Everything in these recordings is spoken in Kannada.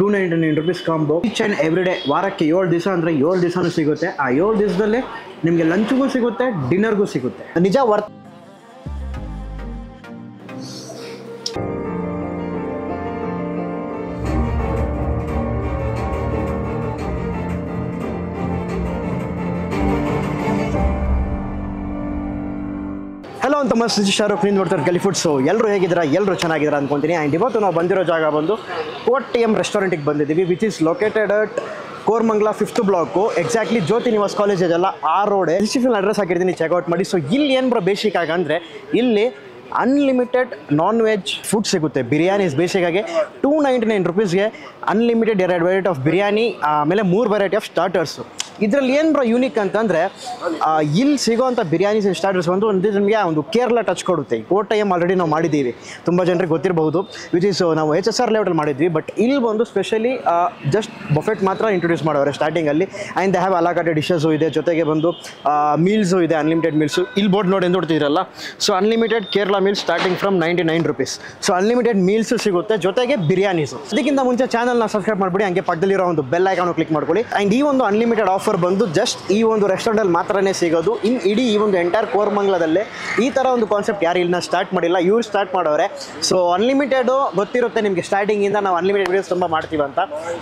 299 rupees combo. Each and every day, ವಾರಕ್ಕೆ 7 ದಿವಸ ಅಂದರೆ 7 ದಿವಸನೂ ಸಿಗುತ್ತೆ. ಆ 7 ದಿವಸದಲ್ಲೇ ನಿಮಗೆ ಲಂಚ್ಗೂ ಸಿಗುತ್ತೆ, ಡಿನ್ನರ್ಗೂ ಸಿಗುತ್ತೆ. ನಿಜ ವರ್ತ್. ಹಲೋ ಅಂತ ಮಸ್ತ್ ಶಾರುಖ್ ನೀವು ನೋಡ್ತಾರೆ ಗಲಿ ಫುಡ್. ಸೊ ಎಲ್ಲರೂ ಹೇಗಿದ್ದೀರಾ? ಎಲ್ಲರೂ ಚೆನ್ನಾಗಿದ್ದೀರಾ ಅಂದ್ಕೊತೀನಿ. ಆ್ಯಂಡ್ ಇವತ್ತು ನಾವು ಬಂದಿರೋ ಜಾಗ ಬಂದು ಕೋಟೆಯಂ ರೆಸ್ಟೋರೆಂಟಿಗೆ ಬಂದಿದ್ದೀವಿ, which is located at Koramangala 5th block, exactly Jyoti Nivas college ಇದೆಲ್ಲ ಆ ರೋಡೆ. ಡಿಸ್ಕ್ರಿಪ್ಷನ್ ಅಡ್ರೆಸ್ ಹಾಕಿರ್ತೀನಿ, ಚೆಕ್ಔಟ್ ಮಾಡಿ. ಸೊ ಇಲ್ಲಿ ಏನು ಬರೋ ಬೇಸಿಕ್ಕಾಗಿ ಅಂದರೆ ಇಲ್ಲಿ ಅನ್ಲಿಮಿಟೆಡ್ ನಾನ್ ವೆಜ್ ಫುಡ್ ಸಿಗುತ್ತೆ. ಬಿರಿಯಾನೀಸ್ ಬೇಸಿಕ್ಕಾಗಿ 299 rupeesಗೆ ಅನ್ಲಿಮಿಟೆಡ್ 2 ವೆರೈಟಿ ಆಫ್ ಬಿರಿಯಾನಿ, ಆಮೇಲೆ 3 ವೆರೈಟಿ ಆಫ್ ಸ್ಟಾರ್ಟರ್ಸು. ಇದರಲ್ಲಿ ಏನು ಬ್ರೋ ಯೂನಿಕ್ ಅಂತಂದರೆ ಇಲ್ಲಿ ಸಿಗೋವಂಥ ಬಿರಿಯಾನೀಸ್ ಆ್ಯಂಡ್ ಸ್ಟಾರ್ಟರ್ಸ್ ಒಂದು ನಿಮಗೆ ಒಂದು ಕೇರಳ ಟಚ್ ಕೊಡುತ್ತೆ. ಕೋಟೆಯಂ ಆಲ್ರೆಡಿ ನಾವು ಮಾಡಿದ್ದೀವಿ, ತುಂಬ ಜನರಿಗೆ ಗೊತ್ತಿರಬಹುದು, ವಿಚ್ ಈಸ್ ನಾವು HSR ಲೆವೆಲ್ ಮಾಡಿದ್ವಿ. ಬಟ್ ಇಲ್ಲಿ ಬಂದು ಸ್ಪೆಷಲಿ ಜಸ್ಟ್ ಬಫೆಟ್ ಮಾತ್ರ ಇಂಟ್ರೊಡ್ಯೂಸ್ ಮಾಡೋರೆ ಸ್ಟಾರ್ಟಿಂಗಲ್ಲಿ. ಆ್ಯಂಡ್ ದೇ ಹ್ಯಾವ್ ಅಲಾಕಾಟೆಡ್ ಡಿಶಸ್ಸು ಇದೆ, ಜೊತೆಗೆ ಬಂದು ಮೀಲ್ಸು ಇದೆ, ಅನ್ಲಿಮಿಟೆಡ್ ಮೀಲ್ಸು. ಇಲ್ಲಿ ಬೋರ್ಡ್ ನೋಡಿ ನೋಡ್ತಿದ್ದೀರಲ್ಲ, so unlimited Kerala meals starting from 99 rupees. So unlimited meals ಸಿಗುತ್ತೆ, ಜೊತೆಗೆ ಬಿರಿಯಾನೀಸು. ಅದಕ್ಕಿಂತ ಮುಂಚೆ ಚಾನಲ್ನ ಸಬ್ಸ್ಕ್ರೈಬ್ ಮಾಡಿಬಿಡಿ, ಹಂಗೆ ಪಕ್ಕದಲ್ಲಿರೋ ಒಂದು ಬೆಲ್ ಐಕಾನ್ ಕ್ಲಿಕ್ ಮಾಡ್ಕೊಳ್ಳಿ. ಆ್ಯಂಡ್ ಈ ಒಂದು ಅನ್ಲಿಮಿಟೆಡ್ ಆಫರ್ ಬಂದು ಜಸ್ಟ್ ಈ ಒಂದು ರೆಸ್ಟೋರೆಂಟಲ್ಲಿ ಮಾತ್ರನೇ ಸಿಗೋದು. ಇನ್ನು ಇಡೀ ಈ ಒಂದು ಎಂಟೈರ್ ಕೋರ್ಮಂಗ್ಲದಲ್ಲೇ ಈ ಥರ ಒಂದು ಕಾನ್ಸೆಪ್ಟ್ ಯಾರು ಇಲ್ಲಿನ ಸ್ಟಾರ್ಟ್ ಮಾಡಿಲ್ಲ, ಇವ್ರು ಸ್ಟಾರ್ಟ್ ಮಾಡೋರೆ. ಸೊ ಅನ್ಲಿಮಿಟೆಡು ಗೊತ್ತಿರುತ್ತೆ ನಿಮಗೆ, ಸ್ಟಾರ್ಟಿಂಗಿಂದ ನಾವು ಅನ್ಲಿಮಿಟೆಡ್ ವೀಡಿಯೋಸ್ ತುಂಬ ಮಾಡ್ತೀವಿ ಅಂತ.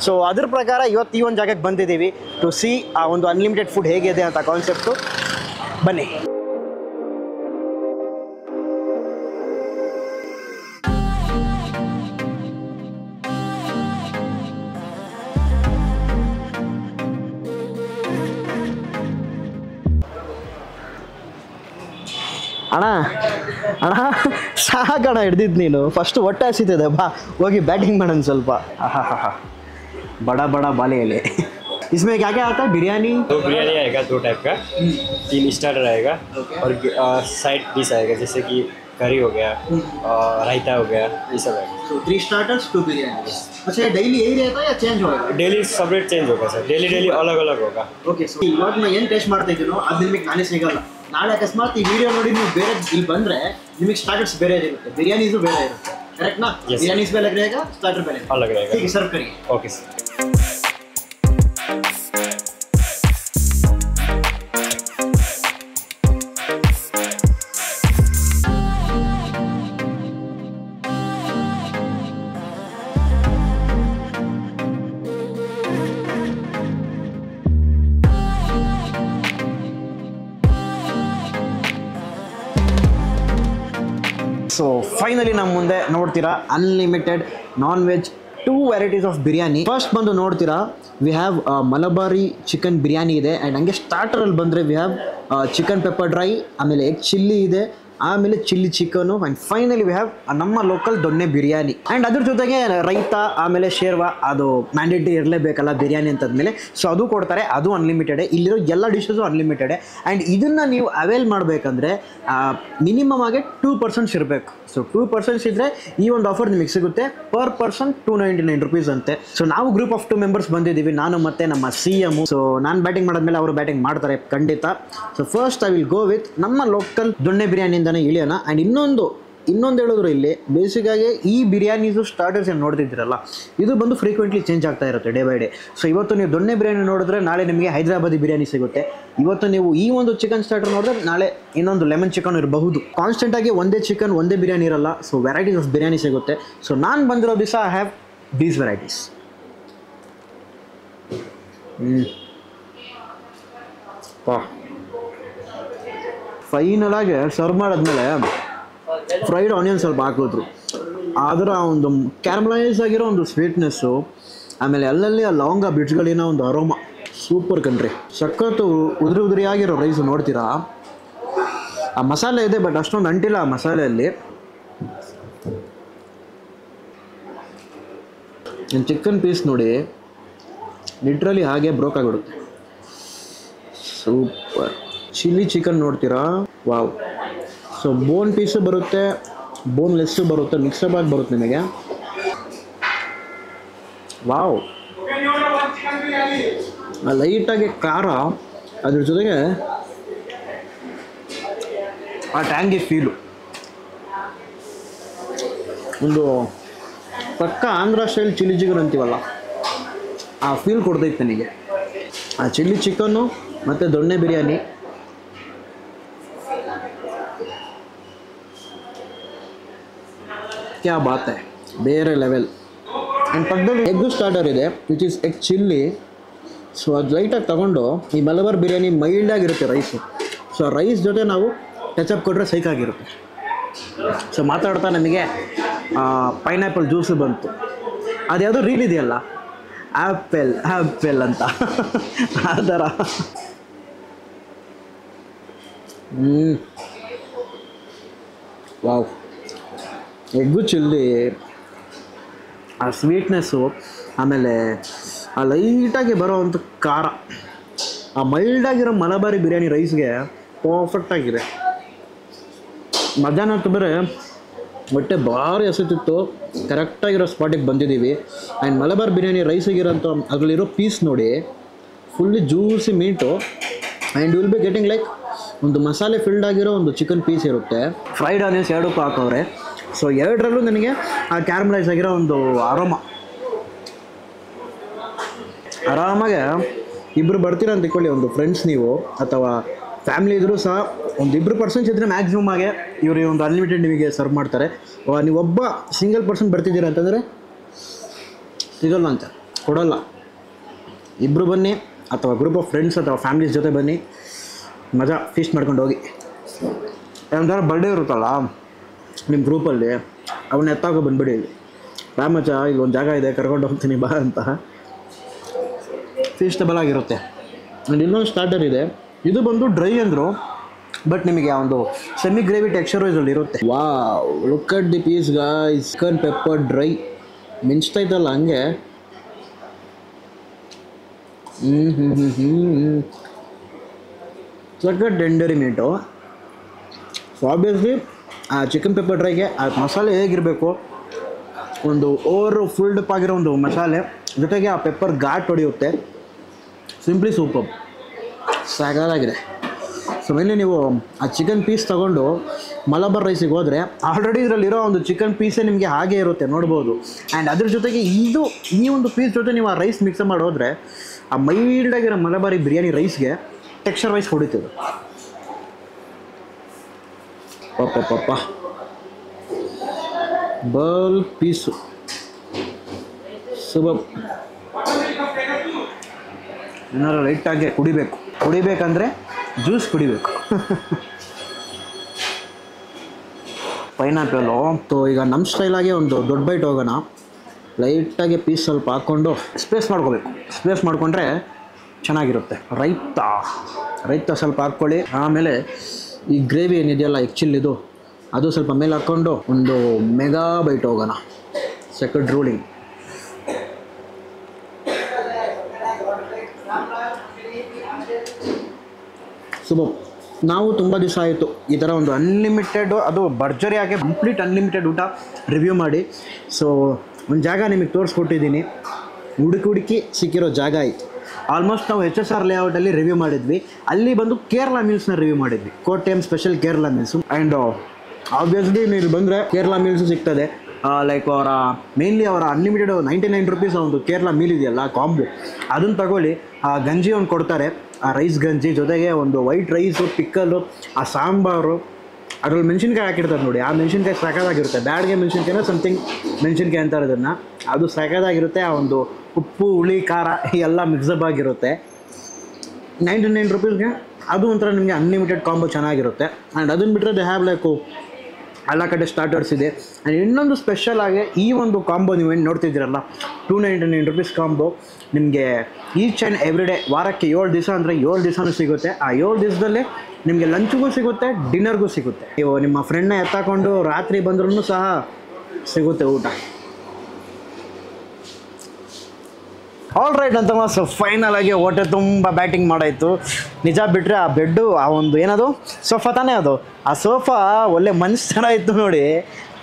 ಸೊ ಅದ್ರ ಪ್ರಕಾರ ಇವತ್ತು ಈ ಒಂದು ಜಾಗಕ್ಕೆ ಬಂದಿದ್ದೀವಿ ಟು ಸಿ ಆ ಒಂದು ಅನ್ಲಿಮಿಟೆಡ್ ಫುಡ್ ಹೇಗಿದೆ ಅಂತ ಕಾನ್ಸೆಪ್ಟು. ಬನ್ನಿ. ಅಣ್ಣ ಅಣ್ಣ ಸಾಕಣ ಹಿಡ್ದಿದ್ದು ನೀನು. ಫಸ್ಟು ಹೊಟ್ಟೆ ಹಸಿತಿದೆ, ಬಾ ಹೋಗಿ ಬ್ಯಾಟಿಂಗ್ ಮಾಡೋಣ ಸ್ವಲ್ಪ. हा बड़ा बड़ा बाले ले. इसमें क्या क्या आता है? बिरयानी, 2 बिरयानी आएगा, 2 टाइप का, 3 स्टार्टर आएगा और साइड डिश आएगा, जैसे कि करी हो गया, रायता हो गया, ये सब आएगा. तो 3 स्टार्टर्स 2 बिरयानी. अच्छा डेली यही रहता है या चेंज होगा? डेली सेपरेट चेंज होगा सर, डेली अलग अलग होगा. ಓಕೆ. ಸೊ ಇವಾಗ ನಾನು ಏನು ಟೇಸ್ಟ್ ಮಾಡ್ತಾ ಇದ್ದೀನೋ ಅದು ನಿಮಗೆ ನಾನೇ ಸಿಗಲ್ಲ. ನಾಳೆ ಅಕಸ್ಮಾತ್ ಈ ವಿಡಿಯೋ ನೋಡಿ ನೀವು ಬೇರೆ ಇಲ್ಲಿ ಬಂದರೆ ನಿಮಗೆ ಸ್ಟಾರ್ಟರ್ಸ್ ಬೇರೆ ಇರುತ್ತೆ, ಬಿರಿಯಾನೀಸು ಬೇರೆ ಇರುತ್ತೆ, ಕರೆಕ್ಟ್ನಾ? ಬಿರಿಯಾನೀಸ್ ಬೇರೆ रहेगा, स्टार्टर ಬೇರೆ अलग रहेगा. ठीक है, सर्व करिए. Okay sir. ಸೊ ಫೈನಲಿ ನಮ್ಮ ಮುಂದೆ ನೋಡ್ತೀರಾ unlimited non veg 2 varieties of biryani. First ಬಂದು ನೋಡ್ತೀರಾ we have Malabari chicken biryani ಇದೆ. ಆ್ಯಂಡ್ ಹಂಗೆ ಸ್ಟಾರ್ಟರಲ್ಲಿ ಬಂದರೆ we have chicken pepper dry, ಆಮೇಲೆ ಎಗ್ ಚಿಲ್ಲಿ ಇದೆ, ಆಮೇಲೆ chilli chicken, and finally we have ನಮ್ಮ ಲೋಕಲ್ ದೊಣ್ಣೆ ಬಿರಿಯಾನಿ. ಆ್ಯಂಡ್ ಅದ್ರ ಜೊತೆಗೆ ರೈತಾ, ಆಮೇಲೆ ಶೇರ್ವಾ, ಅದು ಮ್ಯಾಂಡೇಟರಿ ಇರಲೇಬೇಕಲ್ಲ ಬಿರಿಯಾನಿ ಅಂತಂದಮೇಲೆ, ಸೊ ಅದು ಕೊಡ್ತಾರೆ, ಅದು ಅನ್ಲಿಮಿಟೆಡೆ. ಇಲ್ಲಿರೋ ಎಲ್ಲ ಡಿಶಸು ಅನ್ಲಿಮಿಟೆಡೆ. ಆ್ಯಂಡ್ ಇದನ್ನು ನೀವು ಅವೈಲ್ ಮಾಡಬೇಕಂದ್ರೆ ಮಿನಿಮಮ್ ಆಗಿ 2% ಇರಬೇಕು. ಸೊ 2% ಇದ್ದರೆ ಈ ಒಂದು ಆಫರ್ ನಿಮಗೆ ಸಿಗುತ್ತೆ. ಪರ್ ಪರ್ಸನ್ 299 rupees ಅಂತೆ. ಸೊ ನಾವು ಗ್ರೂಪ್ ಆಫ್ 2 ಮೆಂಬರ್ಸ್ ಬಂದಿದ್ದೀವಿ, ನಾನು ಮತ್ತು ನಮ್ಮ CM. ಸೊ ನಾನು ಬ್ಯಾಟಿಂಗ್ ಮಾಡಿದ್ಮೇಲೆ ಅವರು ಬ್ಯಾಟಿಂಗ್ ಮಾಡ್ತಾರೆ ಖಂಡಿತ. So first I will go with ನಮ್ಮ ಲೋಕಲ್ ದೊಣ್ಣೆ ಬಿರಿಯಾನಿಯಿಂದನೇ ಇಳಿಯೋಣ. ಆ್ಯಂಡ್ ಇನ್ನೊಂದು ಹೇಳಿದ್ರು, ಇಲ್ಲಿ ಬೇಸಿಕ್ಕಾಗಿ ಈ ಬಿರಿಯಾನೀಸು ಸ್ಟಾರ್ಟರ್ಸ್ ಏನು ನೋಡ್ತಿದ್ದೀರಲ್ಲ, ಇದು ಬಂದು ಫ್ರೀಕ್ವೆಂಟ್ಲಿ ಚೇಂಜ್ ಆಗ್ತಾ ಇರುತ್ತೆ ಡೇ ಬೈ ಡೇ. ಸೊ ಇವತ್ತು ನೀವು ದೊಣ್ಣೆ ಬಿರಿಯಾನಿ ನೋಡಿದ್ರೆ ನಾಳೆ ನಿಮಗೆ ಹೈದರಾಬಾದಿ ಬಿರಿಯಾನಿ ಸಿಗುತ್ತೆ. ಇವತ್ತು ನೀವು ಈ ಒಂದು ಚಿಕನ್ ಸ್ಟಾರ್ಟರ್ ನೋಡಿದ್ರೆ ನಾಳೆ ಇನ್ನೊಂದು ಲೆಮನ್ ಚಿಕನ್ ಇರಬಹುದು. ಕಾನ್ಸ್ಟೆಂಟಾಗಿ ಒಂದೇ ಚಿಕನ್ ಒಂದೇ ಬಿರಿಯಾನಿ ಇರಲ್ಲ. ಸೊ ವೆರೈಟೀಸ್ ಆಫ್ ಬಿರಿಯಾನಿ ಸಿಗುತ್ತೆ. ಸೊ ನಾನು ಬಂದಿರೋ ದಿವಸ I have these varieties. Final ಆಗಿ ಸರ್ವ್ ಮಾಡಿದ್ಮೇಲೆ ಫ್ರೈಡ್ ಆನಿಯನ್ ಸ್ವಲ್ಪ ಹಾಕಿದ್ರು, ಅದರ ಒಂದು ಕ್ಯಾರಮಲೈಸ್ ಆಗಿರೋ ಒಂದು ಸ್ವೀಟ್ನೆಸ್ಸು, ಆಮೇಲೆ ಅಲ್ಲಲ್ಲಿ ಆ ಲವಂಗ ಬಿಟ್ಸ್ಗಳಿನ ಒಂದು ಅರೋಮಾ, ಸೂಪರ್ ಕಂಟ್ರಿ. ಸಖತ್ತು ಉದುರಿಯಾಗಿರೋ ರೈಸು ನೋಡ್ತೀರಾ. ಆ ಮಸಾಲೆ ಇದೆ ಬಟ್ ಅಷ್ಟೊಂದು ಅಂಟಿಲ್ಲ ಆ ಮಸಾಲೆಯಲ್ಲಿ. ಚಿಕನ್ ಪೀಸ್ ನೋಡಿ ಲಿಟ್ರಲಿ ಹಾಗೆ ಬ್ರೋಕ್ ಆಗಿಬಿಡುತ್ತೆ. ಸೂಪರ್. ಚಿಲ್ಲಿ ಚಿಕನ್ ನೋಡ್ತೀರಾ, ವಾವ್. ಸೊ ಬೋನ್ ಪೀಸು ಬರುತ್ತೆ, ಬೋನ್ಲೆಸ್ಸು ಬರುತ್ತೆ, ಮಿಕ್ಸಪ್ ಆಗಿ ಬರುತ್ತೆ ನಿಮಗೆ. ವಾವ್. ಲೈಟಾಗಿ ಖಾರ, ಅದ್ರ ಜೊತೆಗೆ ಆ ಟ್ಯಾಂಗಿ ಫೀಲು, ಒಂದು ಪಕ್ಕ ಆಂಧ್ರ ಸ್ಟೈಲ್ ಚಿಲ್ಲಿ ಚಿಕನ್ ಅಂತೀವಲ್ಲ ಆ ಫೀಲ್ ಕೊಡ್ತೈತೆ ನನಗೆ. ಆ ಚಿಲ್ಲಿ ಚಿಕನ್ನು ಮತ್ತು ದೊಣ್ಣೆ ಬಿರಿಯಾನಿ ಕ್ಯಾ ಬಾತ್ ಹೈ, ಬೇರೆ ಲೆವೆಲ್. ಆ್ಯಂಡ್ ಪಕ್ಕದಲ್ಲಿ ಎಗ್ ಸ್ಟಾರ್ಟರ್ ಇದೆ which is egg chilli. So ಅದು ಲೈಟಾಗಿ ತೊಗೊಂಡು ಈ ಮಲಬಾರ್ ಬಿರಿಯಾನಿ ಮೈಲ್ಡಾಗಿರುತ್ತೆ ರೈಸು. ಸೊ ರೈಸ್ ಜೊತೆ ನಾವು ಟಚಪ್ ಕೊಟ್ಟರೆ ಸೈಕಾಗಿರುತ್ತೆ. ಸೊ ಮಾತಾಡ್ತಾ ನಮಗೆ ಪೈನಾಪಲ್ ಜ್ಯೂಸು ಬಂತು. ಅದು ಯಾವುದೋ ರೀಲ್ ಇದೆಯಲ್ಲ, ಆ್ಯಪಲ್ ಅಂತ ಆ ಥರ. ವಾವ್, ಎಗ್ಗು ಚಿಲ್ಲಿ, ಆ ಸ್ವೀಟ್ನೆಸ್ಸು, ಆಮೇಲೆ ಆ ಲೈಟಾಗಿ ಬರೋವಂಥ ಖಾರ, ಆ ಮೈಲ್ಡಾಗಿರೋ ಮಲಬಾರಿ ಬಿರಿಯಾನಿ ರೈಸ್ಗೆ ಪರ್ಫೆಕ್ಟಾಗಿದೆ. ಮಧ್ಯಾಹ್ನ ಹೊತ್ತು ಬೇರೆ ಹೊಟ್ಟೆ ಭಾರಿ ಹಸಿತಿತ್ತು, ಕರೆಕ್ಟಾಗಿರೋ ಸ್ಪಾಟಿಗೆ ಬಂದಿದ್ದೀವಿ. ಆ್ಯಂಡ್ ಮಲಬಾರ್ ಬಿರಿಯಾನಿ ರೈಸಿಗಿರೋಂಥ ಅದರಲ್ಲಿರೋ ಪೀಸ್ ನೋಡಿ, fully juicy meat. And will be getting like ಒಂದು ಮಸಾಲೆ ಫಿಲ್ಡ್ ಆಗಿರೋ ಒಂದು ಚಿಕನ್ ಪೀಸ್ ಇರುತ್ತೆ. ಫ್ರೈಡ್ ಆನಿಯನ್ಸ್ ಎರಡಕ್ಕೂ ಹಾಕವ್ರೆ. ಸೊ ಎರಡರಲ್ಲೂ ನನಗೆ ಆ ಕ್ಯಾರಮಲೈಸ್ ಆಗಿರೋ ಒಂದು ಆರಾಮಾಗೆ ಇಬ್ಬರು ಬರ್ತೀರ ಅಂತ ತಿಳ್ಕೊಳ್ಳಿ, ಒಂದು ಫ್ರೆಂಡ್ಸ್ ನೀವು ಅಥವಾ ಫ್ಯಾಮಿಲಿ ಇದ್ದರೂ ಸಹ ಒಂದು ಇಬ್ಬರು ಪರ್ಸನ್ಸ್ ಇದ್ದರೆ ಮ್ಯಾಕ್ಸಿಮಮ್ ಆಗಿ ಇವರು ಒಂದು ಅನ್ಲಿಮಿಟೆಡ್ ನಿಮಗೆ ಸರ್ವ್ ಮಾಡ್ತಾರೆ. ನೀವೊಬ್ಬ ಸಿಂಗಲ್ ಪರ್ಸನ್ ಬರ್ತಿದ್ದೀರ ಅಂತಂದರೆ ಸಿಗಲ್ಲ ಅಂತ ಕೊಡೋಲ್ಲ. ಇಬ್ಬರು ಬನ್ನಿ ಅಥವಾ ಗ್ರೂಪ್ ಆಫ್ ಫ್ರೆಂಡ್ಸ್ ಅಥವಾ ಫ್ಯಾಮಿಲೀಸ್ ಜೊತೆ ಬನ್ನಿ, ಮಜಾ ಫೀಸ್ಟ್ ಮಾಡ್ಕೊಂಡು ಹೋಗಿ. ಒಂಥರ ಬರ್ಡೇ ಇರುತ್ತಲ್ಲ ನಿಮ್ಮ ಗ್ರೂಪಲ್ಲಿ, ಅವನ್ನ ಎತ್ತಾಕೋ ಬಂದುಬಿಡಿ, ಇಲ್ಲಿ ರಾಮಚ ಇಲ್ಲಿ ಒಂದು ಜಾಗ ಇದೆ ಕರ್ಕೊಂಡು ಹೋಗ್ತೀನಿ ಬಾ ಅಂತ. ಫೀಸ್ಟಬಲ್ ಆಗಿರುತ್ತೆ. ಆ್ಯಂಡ್ ಇನ್ನೊಂದು ಸ್ಟಾರ್ಟರ್ ಇದೆ, ಇದು ಬಂದು ಡ್ರೈ ಅಂದರು, ಬಟ್ ನಿಮಗೆ ಒಂದು ಸೆಮಿ ಗ್ರೇವಿ ಟೆಕ್ಸ್ಚರ್ ವೈಸಲ್ಲಿ ಇರುತ್ತೆ. Wow, look at the piece guys. Chicken pepper dry ಮಿಂಚ್ತೈತಲ್ಲ ಹಂಗೆ. ಸಖತ್ ಟೆಂಡರಿ ಮೀಟು. ಸೊ ಆಬ್ವಿಯಸ್ಲಿ ಆ ಚಿಕನ್ ಪೆಪ್ಪರ್ ಡ್ರೈಗೆ ಆ ಮಸಾಲೆ ಹೇಗಿರಬೇಕು, ಒಂದು ಓವರ್ ಫುಲ್ಡ್ ಅಪ್ ಆಗಿರೋ ಒಂದು ಮಸಾಲೆ ಜೊತೆಗೆ ಆ ಪೆಪ್ಪರ್ ಘಾಟ್ ಹೊಡೆಯುತ್ತೆ. ಸಿಂಪ್ಲಿ ಸೂಪರ್, ಸಾಕಾಗಿದೆ. ಸೊ ಮೇಲೆ ನೀವು ಆ ಚಿಕನ್ ಪೀಸ್ ತೊಗೊಂಡು ಮಲಬಾರ್ ರೈಸಿಗೆ ಹೋದರೆ ಆಲ್ರೆಡಿ ಇದರಲ್ಲಿರೋ ಒಂದು ಚಿಕನ್ ಪೀಸೇ ನಿಮಗೆ ಹಾಗೆ ಇರುತ್ತೆ ನೋಡ್ಬೋದು. ಆ್ಯಂಡ್ ಅದ್ರ ಜೊತೆಗೆ ಈ ಒಂದು ಪೀಸ್ ಜೊತೆ ನೀವು ಆ ರೈಸ್ ಮಿಕ್ಸ್ ಮಾಡಿ ಹೋದರೆ ಆ ಮೈಲ್ಡಾಗಿರೋ ಮಲಬಾರಿ ಬಿರಿಯಾನಿ ರೈಸ್ಗೆ ಟೆಕ್ಸ್ಚರ್ ವೈಸ್ ಹೊಡಿತದೆ. ಪಪ್ಪ ಬಲ್ ಪೀಸು ಸುಬಬ್. ಏನಾದ್ರು ಲೈಟಾಗಿ ಕುಡಿಬೇಕಂದ್ರೆ ಜ್ಯೂಸ್ ಕುಡಿಬೇಕು. ಪೈನಾಪಲು. ಸೊ ಈಗ ನಮ್ಮ ಸ್ಟೈಲಾಗೆ ಒಂದು ದೊಡ್ಡ ಬೈಟ್ ಹೋಗೋಣ. ಲೈಟಾಗಿ ಪೀಸ್ ಸ್ವಲ್ಪ ಹಾಕ್ಕೊಂಡು ಸ್ಪೇಸ್ ಮಾಡ್ಕೋಬೇಕು. ಸ್ಪೇಸ್ ಮಾಡಿಕೊಂಡ್ರೆ ಚೆನ್ನಾಗಿರುತ್ತೆ. ರೈತ ಸ್ವಲ್ಪ ಹಾಕ್ಕೊಳ್ಳಿ. ಆಮೇಲೆ ಈ ಗ್ರೇವಿ ಏನಿದೆಯಲ್ಲ ಇದು ಅದು ಸ್ವಲ್ಪ ಮೇಲೆ ಹಾಕ್ಕೊಂಡು ಒಂದು ಮೆಗಾ ಬೈಟ್ ಹೋಗೋಣ. Second ruling. ಸುಬ ನಾವು ತುಂಬ ದಿವಸ ಆಯಿತು ಈ ಥರ ಒಂದು ಅನ್ಲಿಮಿಟೆಡ್, ಅದು ಭರ್ಜರಿಯಾಗಿ ಕಂಪ್ಲೀಟ್ ಅನ್ಲಿಮಿಟೆಡ್ ಊಟ ರಿವ್ಯೂ ಮಾಡಿ. ಸೊ ಒಂದು ಜಾಗ ನಿಮಗೆ ತೋರಿಸ್ಕೊಟ್ಟಿದ್ದೀನಿ, ಹುಡುಕಿ ಸಿಕ್ಕಿರೋ ಜಾಗ ಆಯಿತು. ಆಲ್ಮೋಸ್ಟ್ ನಾವು HSR ಲೇಔಟಲ್ಲಿ ರಿವ್ಯೂ ಮಾಡಿದ್ವಿ. ಅಲ್ಲಿ ಬಂದು ಕೇರಳ ಮೀಲ್ಸ್ನ ರಿವ್ಯೂ ಮಾಡಿದ್ವಿ, Kottayam special Kerala meals. And obviously ನೀವು ಬಂದರೆ ಕೇರಳ ಮೀಲ್ಸು ಸಿಗ್ತದೆ. ಲೈಕ್ ಮೇನ್ಲಿ ಅವರ ಅನ್ಲಿಮಿಟೆಡ್ 99 ರುಪೀಸ್ ಒಂದು ಕೇರಳ ಮೀಲ್ ಇದೆಯಲ್ಲ ಕಾಂಬೋ, ಅದನ್ನು ತಗೊಳ್ಳಿ. ಆ ಗಂಜಿ ಒಂದು ಕೊಡ್ತಾರೆ, ಆ ರೈಸ್ ಗಂಜಿ ಜೊತೆಗೆ ಒಂದು ವೈಟ್ ರೈಸು, ಪಿಕ್ಕಲ್ಲು, ಆ ಸಾಂಬಾರು, ಅದ್ರಲ್ಲಿ ಮೆಣಸಿನ್ಕಾಯಿ ಹಾಕಿರ್ತಾರೆ ನೋಡಿ. ಆ ಮೆಣಸಿನ್ಕಾಯಿ ಸಾಕಾಗಿರುತ್ತೆ. ಬ್ಯಾಡ್ಗೆ ಮೆಣಸಿನ್ಕಾಯಿನ ಸಮಥಿಂಗ್ ಮೆಣಸಿನ್ಕಾಯಿ ಅಂತಾರೆ ಅದನ್ನು. ಅದು ಸಾಕಾಗಿರುತ್ತೆ. ಆ ಒಂದು ಉಪ್ಪು, ಹುಳಿ, ಖಾರ ಎಲ್ಲ ಮಿಕ್ಸಪ್ ಆಗಿರುತ್ತೆ. 99 ರುಪೀಸ್ಗೆ ಅದು ಒಂಥರ ನಿಮಗೆ ಅನ್ಲಿಮಿಟೆಡ್ ಕಾಂಬೋ ಚೆನ್ನಾಗಿರುತ್ತೆ. ಆ್ಯಂಡ್ ಅದನ್ನು ಬಿಟ್ಟರೆ ದೇ ಹ್ಯಾವ್ ಲೈಕು ಎಲ್ಲ ಕಡೆ ಸ್ಟಾರ್ಟರ್ಸ್ ಇದೆ. ಆ್ಯಂಡ್ ಇನ್ನೊಂದು ಸ್ಪೆಷಲ್ ಆಗಿ ಈ ಒಂದು ಕಾಂಬೋ ನೀವೇನು ನೋಡ್ತಿದ್ದೀರಲ್ಲ, 299 ರುಪೀಸ್ ಕಾಂಬೋ ನಿಮಗೆ ಈಚ್ ಆ್ಯಂಡ್ ಎವ್ರಿ ಡೇ, ವಾರಕ್ಕೆ 7 ದಿವಸ ಅಂದರೆ 7 ದಿವಸನೂ ಸಿಗುತ್ತೆ. ಆ 7 ದಿವಸದಲ್ಲೇ ನಿಮಗೆ ಲಂಚ್ಗೂ ಸಿಗುತ್ತೆ, ಡಿನ್ನರ್ಗೂ ಸಿಗುತ್ತೆ. ನೀವು ನಿಮ್ಮ ಫ್ರೆಂಡ್ನ ಎತ್ತಾಕೊಂಡು ರಾತ್ರಿ ಬಂದ್ರೂ ಸಹ ಸಿಗುತ್ತೆ ಊಟ. ಆಲ್ ರೈಟ್ ಅಂತ ಸೊ ಫೈನಲ್ ಆಗಿ ಹೊಟ್ಟೆ ತುಂಬ ಬ್ಯಾಟಿಂಗ್ ಮಾಡಾಯಿತು. ನಿಜ ಬಿಟ್ಟರೆ ಆ ಬೆಡ್ಡು, ಆ ಒಂದು ಏನದು ಸೋಫಾ ತಾನೇ ಅದು, ಆ ಸೋಫಾ ಒಳ್ಳೆ ಮನ್ಸು ಥರ ಇತ್ತು ನೋಡಿ.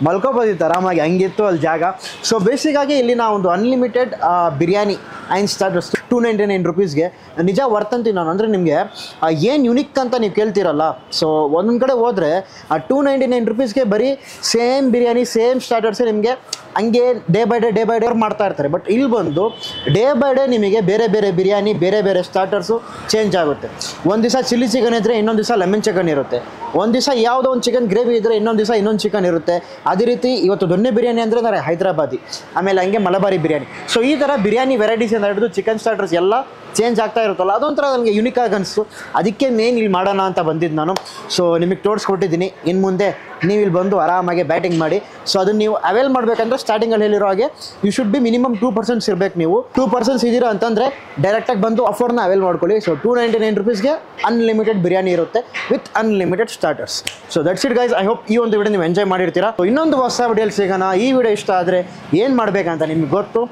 ಮಲ್ಕೋಬೋದಿತ್ತು ಆರಾಮಾಗಿ, ಹಂಗಿತ್ತು ಅಲ್ಲಿ ಜಾಗ. ಸೊ ಬೇಸಿಗಾಗಿ ಇಲ್ಲಿನ ಒಂದು ಅನ್ಲಿಮಿಟೆಡ್ ಬಿರಿಯಾನಿ ಆ್ಯಂಡ್ ಸ್ಟಾರ್ಟರ್ಸ್ 299 ರುಪೀಸ್ಗೆ ನಿಜ ವರ್ತ್ ಅಂತೀನಿ ನಾನು. ಅಂದರೆ ನಿಮಗೆ ಏನು ಯುನಿಕ್ ಅಂತ ನೀವು ಕೇಳ್ತೀರಲ್ಲ, ಸೊ ಒಂದೊಂದು ಕಡೆ ಹೋದರೆ 299 ರುಪೀಸ್ಗೆ ಬರೀ ಸೇಮ್ ಬಿರಿಯಾನಿ ಸೇಮ್ ಸ್ಟಾರ್ಟರ್ಸೇ ನಿಮಗೆ ಹಂಗೆ ಡೇ ಬೈ ಡೇ ಮಾಡ್ತಾ ಇರ್ತಾರೆ. ಬಟ್ ಇಲ್ಲಿ ಬಂದು ಡೇ ಬೈ ಡೇ ನಿಮಗೆ ಬೇರೆ ಬೇರೆ ಬಿರಿಯಾನಿ ಬೇರೆ ಬೇರೆ ಸ್ಟಾರ್ಟರ್ಸು ಚೇಂಜ್ ಆಗುತ್ತೆ. ಒಂದು ದಿವಸ ಚಿಲ್ಲಿ ಚಿಕನ್ ಇದ್ದರೆ ಇನ್ನೊಂದು ದಿವಸ ಲೆಮನ್ ಚಿಕನ್ ಇರುತ್ತೆ, ಒಂದು ದಿವಸ ಯಾವುದೋ ಒಂದು ಚಿಕನ್ ಗ್ರೇವಿ ಇದ್ದರೆ ಇನ್ನೊಂದು ದಿವಸ ಇನ್ನೊಂದು ಚಿಕನ್ ಇರುತ್ತೆ. ಅದೇ ರೀತಿ ಇವತ್ತು ದೊನ್ನೆ ಬಿರಿಯಾನಿ ಅಂದರೆ ನಾನು ಹೈದರಾಬಾದಿ, ಆಮೇಲೆ ಹಂಗೆ ಮಲಬಾರಿ ಬಿರಿಯಾನಿ. ಸೊ ಈ ಥರ ಬಿರಿಯಾನಿ ವೆರೈಟೀಸಿಂದ ಹಿಡಿದು ಚಿಕನ್ ಸ್ಟಾರ್ಟರ್ಸ್ ಎಲ್ಲ ಚೇಂಜ್ ಆಗ್ತಾ ಇರುತ್ತಲ್ಲ, ಅದೊಂಥರ ನನಗೆ ಯುನಿಕ್ ಆಗಿ ಅನಿಸ್ತು. ಅದಕ್ಕೆ ಮೇನ್ ಇಲ್ಲಿ ಮಾಡೋಣ ಅಂತ ಬಂದಿದ್ದು ನಾನು. ಸೊ ನಿಮಗೆ ತೋರಿಸ್ಕೊಟ್ಟಿದ್ದೀನಿ. ಇನ್ನು ಮುಂದೆ ನೀವು ಇಲ್ಲಿ ಬಂದು ಆರಾಮಾಗಿ ಬ್ಯಾಟಿಂಗ್ ಮಾಡಿ. ಸೊ ಅದನ್ನು ನೀವು ಅವೇಲ್ ಮಾಡಬೇಕಂದ್ರೆ ಸ್ಟಾರ್ಟಿಂಗಲ್ಲಿ ಹೇಳಿರೋ ಹಾಗೆ ಯು ಶುಡ್ ಬಿ ಮಿನಿಮಮ್ 2% ಇರಬೇಕು. ನೀವು 2% ಇದ್ದೀರಾ ಅಂತಂದರೆ ಡೈರೆಕ್ಟಾಗಿ ಬಂದು ಆಫರ್ನ ಅವೇಲ್ ಮಾಡ್ಕೊಳ್ಳಿ. ಸೊ 299 ರುಪೀಸ್ಗೆ ಅನ್ಲಿಮಿಟೆಡ್ ಬಿರಿಯಾನಿ ಇರುತ್ತೆ with unlimited starters. So that's it guys. I hope ಈ ಒಂದು ವಿಡಿಯೋ ನೀವು ಎಂಜಾಯ್ ಮಾಡಿರ್ತೀರಾ. ಸೊ ಇನ್ನೊಂದು ಹೊಸ ವಿಡಿಯೋಲಿ ಸಿಗೋಣ. ಈ ವಿಡಿಯೋ ಇಷ್ಟ ಆದರೆ ಏನು ಮಾಡಬೇಕಂತ ನಿಮ್ಗೆ ಗೊತ್ತು,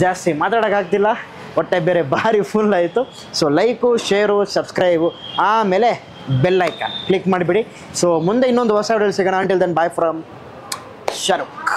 ಜಾಸ್ತಿ ಮಾತಾಡೋಕ್ಕಾಗ್ತಿಲ್ಲ, ಹೊಟ್ಟೆ ಬೇರೆ ಭಾರಿ ಫುಲ್ ಆಯಿತು. ಸೊ ಲೈಕು, ಶೇರು, ಸಬ್ಸ್ಕ್ರೈಬು, ಆಮೇಲೆ ಬೆಲ್ ಐಕಾನ್ ಕ್ಲಿಕ್ ಮಾಡಿಬಿಡಿ. ಸೊ ಮುಂದೆ ಇನ್ನೊಂದು ಹೊಸ ವಿಡಿಯೋ ಸಿಗೋಣ. Until then bye from Shahrukh.